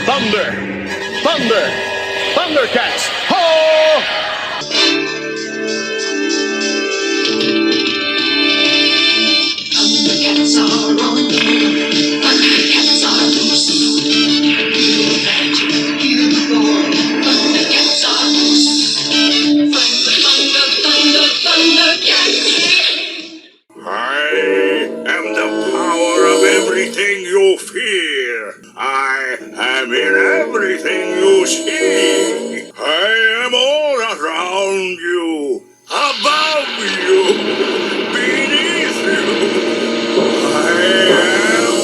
Thunder! Thunder! Thundercats! Ho! Thundercats are on the move. Thundercats are loose. Feel the magic, feel the roar. Thundercats are loose. Thundercats. I am the power of everything you fear. I am in everything you see. I am all around you, above you, beneath you. I am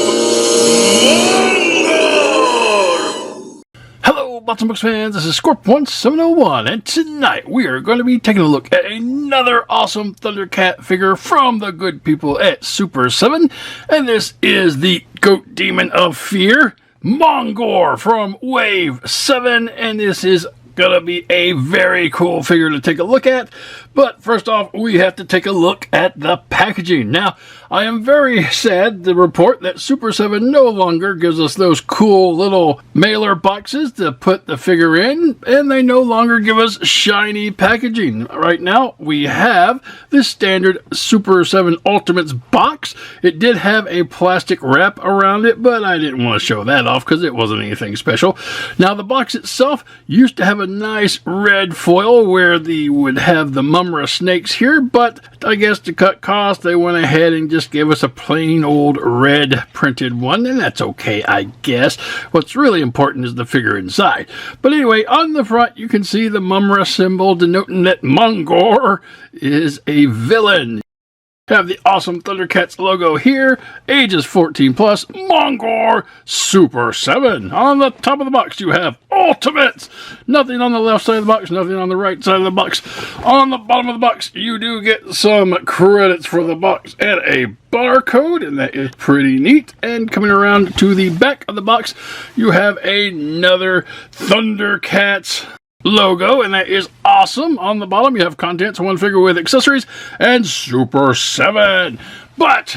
Mongor! Hello, Bots and Books fans, this is Scorp1701, and tonight we are going to be taking a look at another awesome Thundercat figure from the good people at Super 7, and this is the Goat Demon of Fear, Mongor from Wave 7, and this is going to be a very cool figure to take a look at. But first off, we have to take a look at the packaging. Now, I am very sad to report that Super 7 no longer gives us those cool little mailer boxes to put the figure in, and they no longer give us shiny packaging. Right now, we have the standard Super 7 Ultimates box. It did have a plastic wrap around it, but I didn't want to show that off because it wasn't anything special. Now, the box itself used to have a nice red foil where they would have the Mumra snakes here, but I guess to cut costs, they went ahead and just gave us a plain old red printed one, and that's okay, I guess. What's really important is the figure inside. But anyway, on the front, you can see the Mumra symbol denoting that Mongor is a villain. Have the awesome Thundercats logo here, ages 14 plus, Mongor Super 7. On the top of the box you have Ultimates. Nothing on the left side of the box, nothing on the right side of the box. On the bottom of the box you do get some credits for the box and a barcode, and that is pretty neat. And coming around to the back of the box you have another Thundercats logo, and that is awesome. On the bottom you have contents, one figure with accessories, and Super 7. But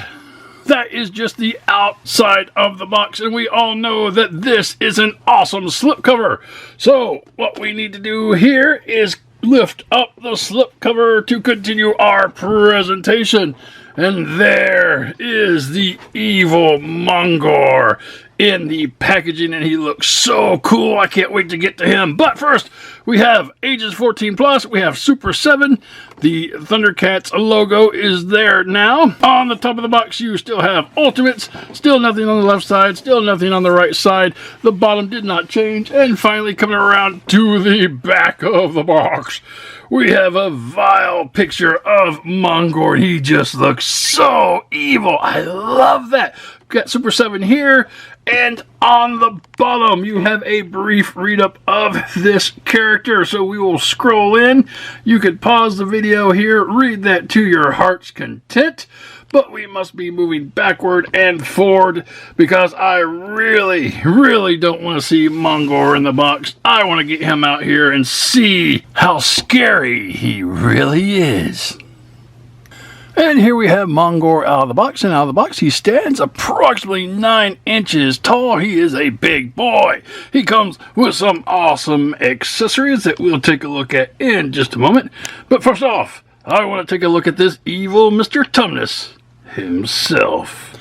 that is just the outside of the box, and we all know that this is an awesome slipcover. So what we need to do here is lift up the slipcover to continue our presentation. And there is the evil Mongor in the packaging, and he looks so cool. I can't wait to get to him. But first, we have ages 14 plus. We have Super 7. The Thundercats logo is there now. On the top of the box, you still have Ultimates. Still nothing on the left side. Still nothing on the right side. The bottom did not change. And finally, coming around to the back of the box, we have a vile picture of Mongor. He just looks so evil. I love that. Got Super 7 here, and on the bottom you have a brief read-up of this character. So we will scroll in. You could pause the video here, read that to your heart's content, but we must be moving backward and forward because I really don't want to see Mongor in the box. I want to get him out here and see how scary he really is. And here we have Mongor out of the box, and out of the box he stands approximately 9 inches tall. He is a big boy. He comes with some awesome accessories that we'll take a look at in just a moment. But first off, I want to take a look at this evil Mr. Tumnus himself.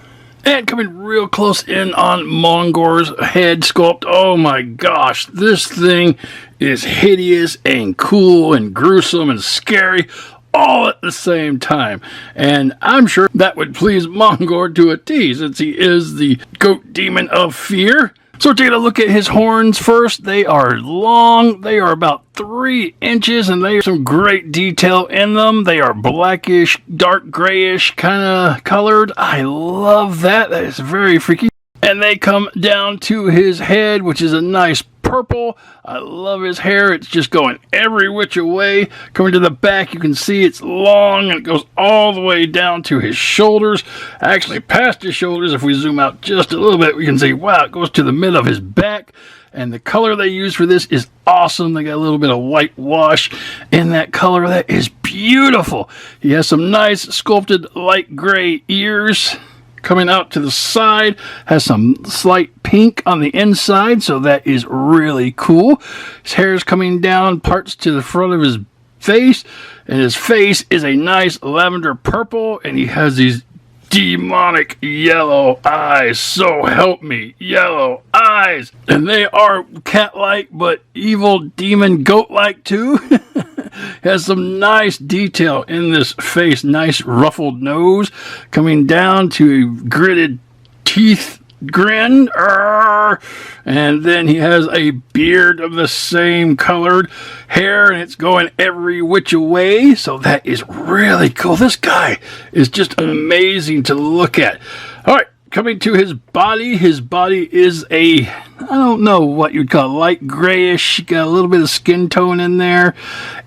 And coming real close in on Mongor's head sculpt, oh my gosh, this thing is hideous and cool and gruesome and scary all at the same time, and I'm sure that would please Mongor to a T, since he is the Goat Demon of Fear. So taking a look at his horns first, they are long, they are about 3 inches, and they have some great detail in them. They are blackish, dark grayish kind of colored. I love that. That is very freaky. And they come down to his head, which is a nice purple. I love his hair. It's just going every which way. Coming to the back, you can see it's long, and it goes all the way down to his shoulders. Actually, past his shoulders, if we zoom out just a little bit, we can see, wow, it goes to the mid of his back. And the color they use for this is awesome. They got a little bit of whitewash in that color. That is beautiful. He has some nice sculpted light gray ears. coming out to the side. Has some slight pink on the inside, so that is really cool. His hair is coming down parts to the front of his face, and his face is a nice lavender purple, and he has these demonic yellow eyes. So help me, yellow eyes. And they are cat-like, but evil demon goat-like too. Has some nice detail in this face. Nice ruffled nose coming down to a gritted teeth grin. And then he has a beard of the same colored hair, and it's going every which way. So that is really cool. This guy is just amazing to look at. All right. Coming to his body is I don't know what you'd call it, light grayish, got a little bit of skin tone in there,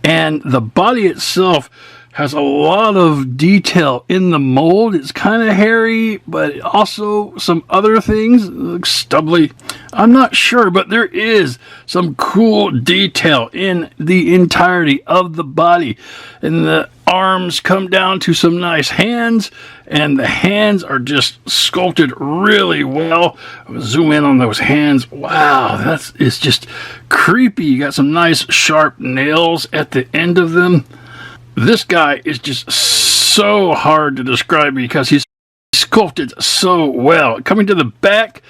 and the body itself has a lot of detail in the mold. It's kind of hairy, but also some other things. It looks stubbly. I'm not sure, but there is some cool detail in the entirety of the body. And the arms come down to some nice hands, and the hands are just sculpted really well. Zoom in on those hands. Wow, it's just creepy. You got some nice sharp nails at the end of them. This guy is just so hard to describe because he's sculpted so well. Coming to the back,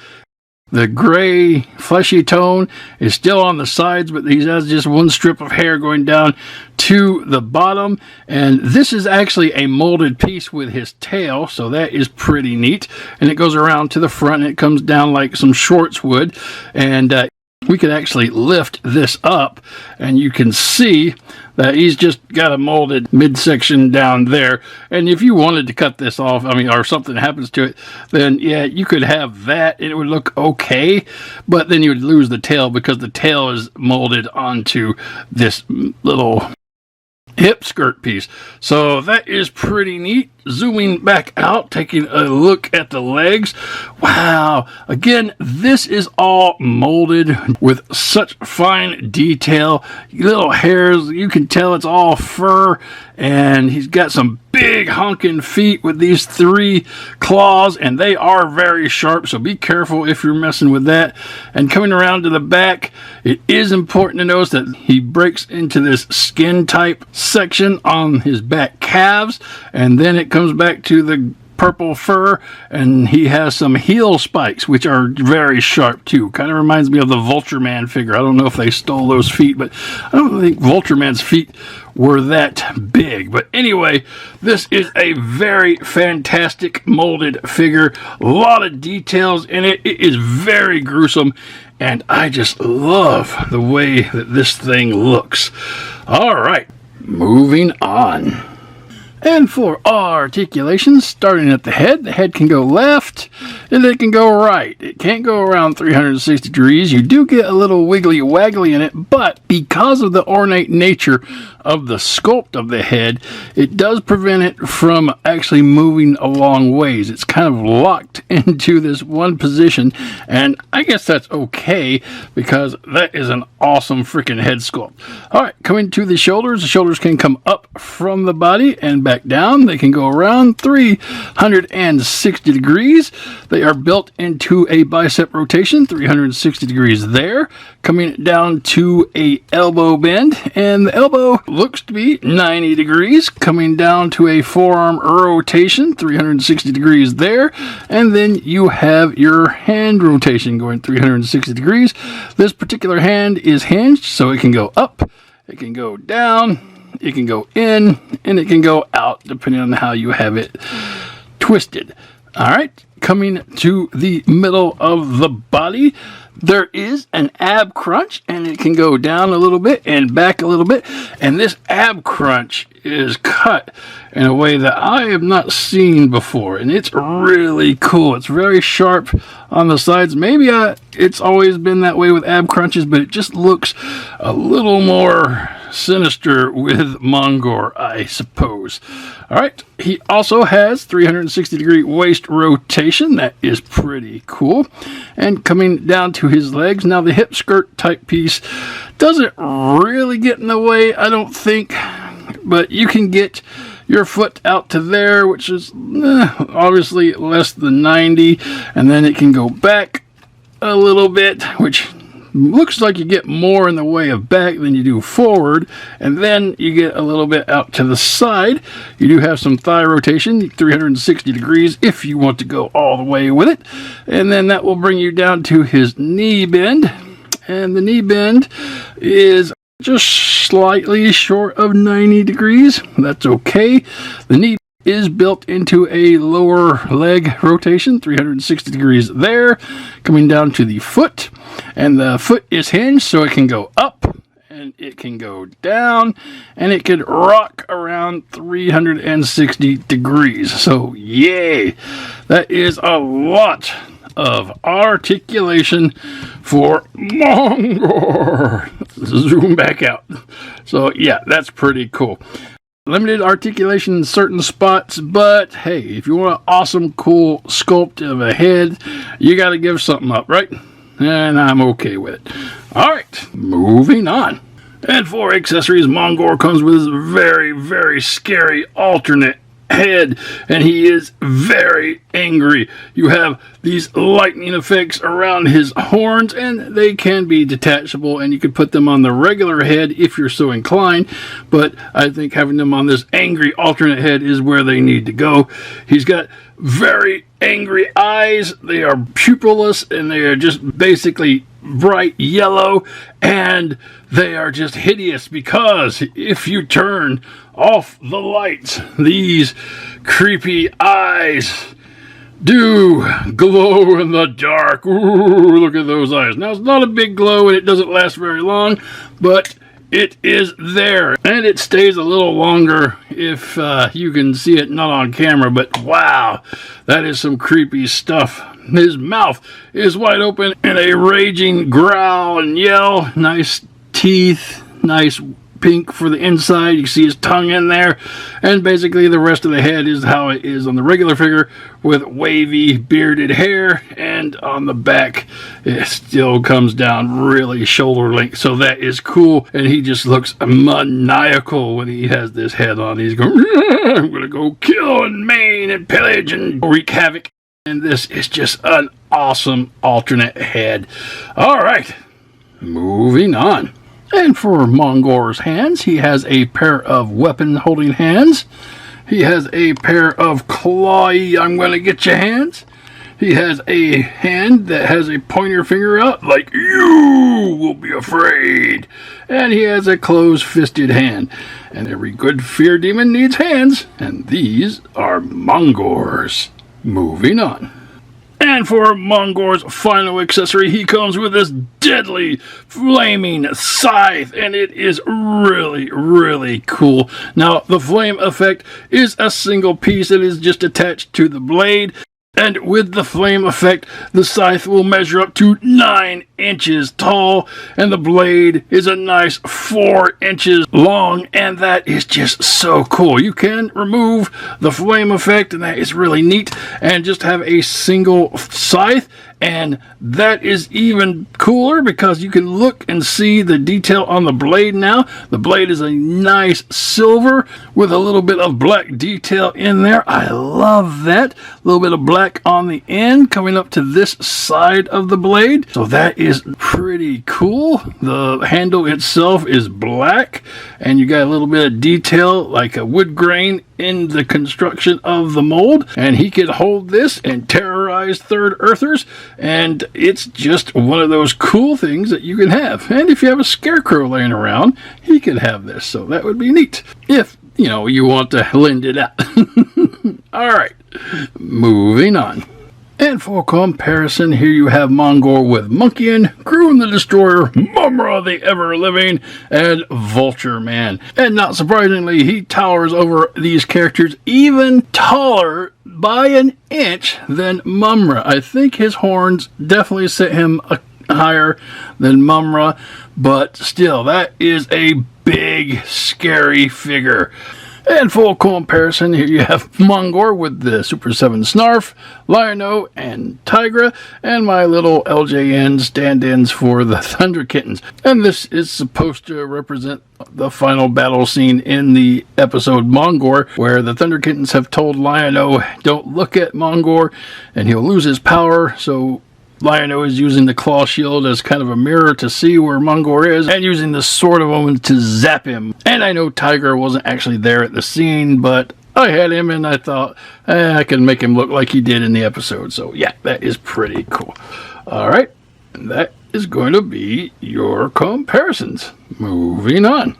the gray fleshy tone is still on the sides, but he has just one strip of hair going down to the bottom. And this is actually a molded piece with his tail, so that is pretty neat. And it goes around to the front, and it comes down like some Schwartz would. And we could actually lift this up, and you can see that he's just got a molded midsection down there. And if you wanted to cut this off, or something happens to it, then yeah, you could have that and it would look okay, but then you would lose the tail because the tail is molded onto this little hip skirt piece. So that is pretty neat. Zooming back out, taking a look at the legs. Wow. Again, this is all molded with such fine detail. Little hairs, you can tell it's all fur. And he's got some big honking feet with these 3 claws, and they are very sharp, so be careful if you're messing with that. And coming around to the back, it is important to notice that he breaks into this skin type section on his back calves, and then it comes back to the purple fur, and he has some heel spikes, which are very sharp too. Kind of reminds me of the Vulture Man figure. I don't know if they stole those feet, but I don't think Vulture Man's feet were that big. But anyway, this is a very fantastic molded figure. A lot of details in it. It is very gruesome, and I just love the way that this thing looks. All right, moving on. And for articulation, starting at the head can go left and it can go right. It can't go around 360 degrees. You do get a little wiggly waggly in it, but because of the ornate nature of the sculpt of the head, it does prevent it from actually moving a long ways. It's kind of locked into this one position, and I guess that's okay because that is an awesome freaking head sculpt. All right, coming to the shoulders can come up from the body and back down. They can go around 360 degrees. They are built into a bicep rotation, 360 degrees there, coming down to a elbow bend, and the elbow looks to be 90 degrees, coming down to a forearm rotation, 360 degrees there, and then you have your hand rotation going 360 degrees. This particular hand is hinged, so it can go up, it can go down, it can go in, and it can go out, depending on how you have it twisted. All right, coming to the middle of the body, there is an ab crunch, and it can go down a little bit and back a little bit. And this ab crunch is cut in a way that I have not seen before, and it's really cool. It's very sharp on the sides. Maybe it's always been that way with ab crunches, but it just looks a little more sinister with Mongor, I suppose. All right, he also has 360 degree waist rotation. That is pretty cool. And coming down to his legs, now the hip skirt type piece doesn't really get in the way, I don't think, but you can get your foot out to there, which is obviously less than 90, and then it can go back a little bit, which looks like you get more in the way of back than you do forward, and then you get a little bit out to the side. You do have some thigh rotation, 360 degrees if you want to go all the way with it, and then that will bring you down to his knee bend, and the knee bend is just slightly short of 90 degrees. That's okay. The knee is built into a lower leg rotation, 360 degrees there, coming down to the foot, and the foot is hinged so it can go up and it can go down, and it can rock around 360 degrees. So yay, that is a lot of articulation for Mongor. Zoom back out. So yeah, that's pretty cool. Limited articulation in certain spots, but hey, if you want an awesome, cool sculpt of a head, you got to give something up, right? And I'm okay with it. All right, moving on. And for accessories, Mongor comes with this very, very scary alternate head, and he is very angry. You have these lightning effects around his horns, and they can be detachable, and you can put them on the regular head if you're so inclined, but I think having them on this angry alternate head is where they need to go. He's got very angry eyes. They are pupilless, and they are just basically bright yellow, and they are just hideous because if you turn off the lights, these creepy eyes do glow in the dark. Ooh, look at those eyes. Now, it's not a big glow, and it doesn't last very long, but it is there, and it stays a little longer if you can see it not on camera, but wow, that is some creepy stuff. His mouth is wide open in a raging growl and yell. Nice teeth, nice pink for the inside. You can see his tongue in there, and basically the rest of the head is how it is on the regular figure, with wavy bearded hair, and on the back it still comes down really shoulder length, so that is cool. And he just looks maniacal when he has this head on. He's going, I'm gonna go kill and maim and pillage and wreak havoc, and this is just an awesome alternate head. All right, moving on. And for Mongor's hands, he has a pair of weapon-holding hands. He has a pair of clawy, I'm going to get you hands. He has a hand that has a pointer finger out, like, you will be afraid. And he has a closed-fisted hand. And every good fear demon needs hands, and these are Mongor's. Moving on. And for Mongor's final accessory, he comes with this deadly flaming scythe, and it is really, really cool. Now, the flame effect is a single piece that is just attached to the blade, and with the flame effect, the scythe will measure up to 9 inches tall, and the blade is a nice 4 inches long, and that is just so cool. You can remove the flame effect, and that is really neat, and just have a single scythe, and that is even cooler because you can look and see the detail on the blade now. The blade is a nice silver with a little bit of black detail in there. I love that. A little bit of black on the end coming up to this side of the blade. So that is pretty cool. The handle itself is black, and you got a little bit of detail like a wood grain in the construction of the mold, and he can hold this and terrorize third earthers, and it's just one of those cool things that you can have. And if you have a scarecrow laying around, he could have this, so that would be neat if you want to lend it out. All right, moving on. And for comparison, here you have Mongor with Monkeyin, Groon the Destroyer, Mumra the Ever-Living, and Vulture Man. And not surprisingly, he towers over these characters even taller by an inch than Mumra. I think his horns definitely set him higher than Mumra, but still, that is a big, scary figure. And full comparison, here you have Mongor with the Super 7 Snarf, Lion-O, and Tigra, and my little LJN stand-ins for the Thunder Kittens. And this is supposed to represent the final battle scene in the episode Mongor, where the Thunder Kittens have told Lion-O, don't look at Mongor, and he'll lose his power, so Lion-O is using the claw shield as kind of a mirror to see where Mongor is, and using the sword of Omen to zap him. And I know Tiger wasn't actually there at the scene, but I had him and I thought I can make him look like he did in the episode. So yeah, that is pretty cool. Alright, and that is going to be your comparisons. Moving on.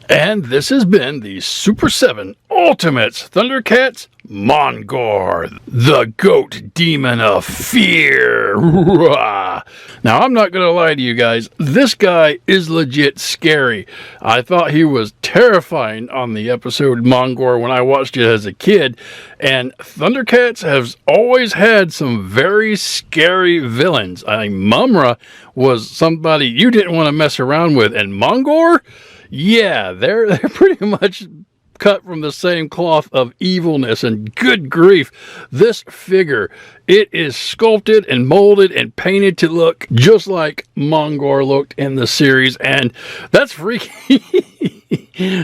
And this has been the Super 7 Ultimates Thundercats Mongor, the goat demon of fear. Now, I'm not going to lie to you guys. This guy is legit scary. I thought he was terrifying on the episode Mongor when I watched it as a kid. And Thundercats has always had some very scary villains. I mean, Mumra was somebody you didn't want to mess around with. And Mongor? Yeah, they're pretty much cut from the same cloth of evilness, and good grief, this figure, it is sculpted and molded and painted to look just like Mongor looked in the series, and that's freaky.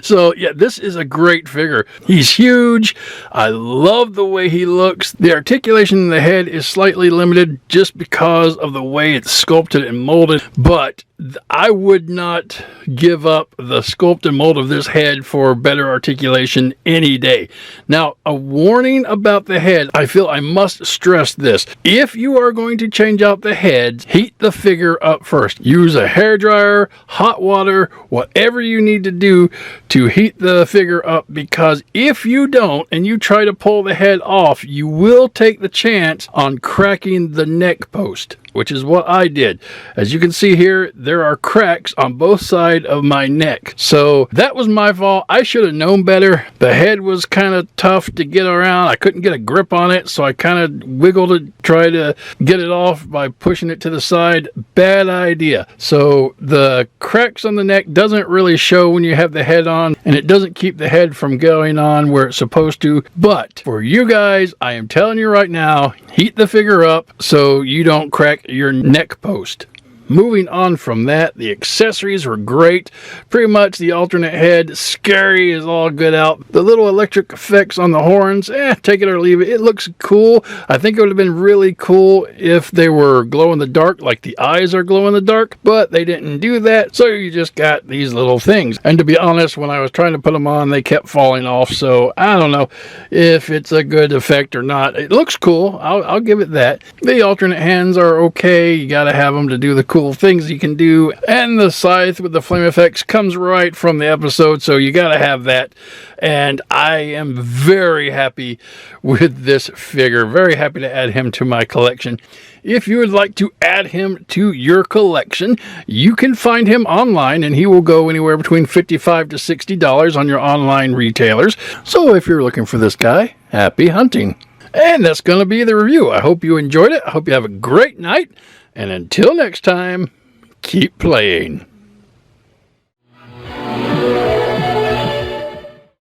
So yeah, this is a great figure. He's huge. I love the way he looks. The articulation in the head is slightly limited just because of the way it's sculpted and molded, but I would not give up the sculpt and mold of this head for better articulation any day. Now, a warning about the head. I feel I must stress this. If you are going to change out the head, heat the figure up first. Use a hairdryer, hot water, whatever you need to do to heat the figure up, because if you don't and you try to pull the head off, you will take the chance on cracking the neck post, which is what I did. As you can see here, there are cracks on both sides of my neck. So that was my fault. I should have known better. The head was kind of tough to get around. I couldn't get a grip on it, so I kind of wiggled it, try to get it off by pushing it to the side. Bad idea. So the cracks on the neck doesn't really show when you have the head on, and it doesn't keep the head from going on where it's supposed to. But for you guys, I am telling you right now, heat the figure up so you don't crack your neck post. Moving on from that, the accessories were great. Pretty much the alternate head, scary as all get out. The little electric effects on the horns, take it or leave it. It looks cool. I think it would have been really cool if they were glow in the dark, like the eyes are glow in the dark, but they didn't do that, so you just got these little things. And to be honest, when I was trying to put them on, they kept falling off, so I don't know if it's a good effect or not. It looks cool. I'll give it that. The alternate hands are okay. You gotta have them to do the cool things you can do, and the scythe with the flame effects comes right from the episode, so you gotta have that. And I am very happy with this figure, very happy to add him to my collection. If you would like to add him to your collection, you can find him online, and he will go anywhere between $55 to $60 on your online retailers. So if you're looking for this guy, happy hunting. And that's going to be the review. I hope you enjoyed it. I hope you have a great night. And until next time, keep playing.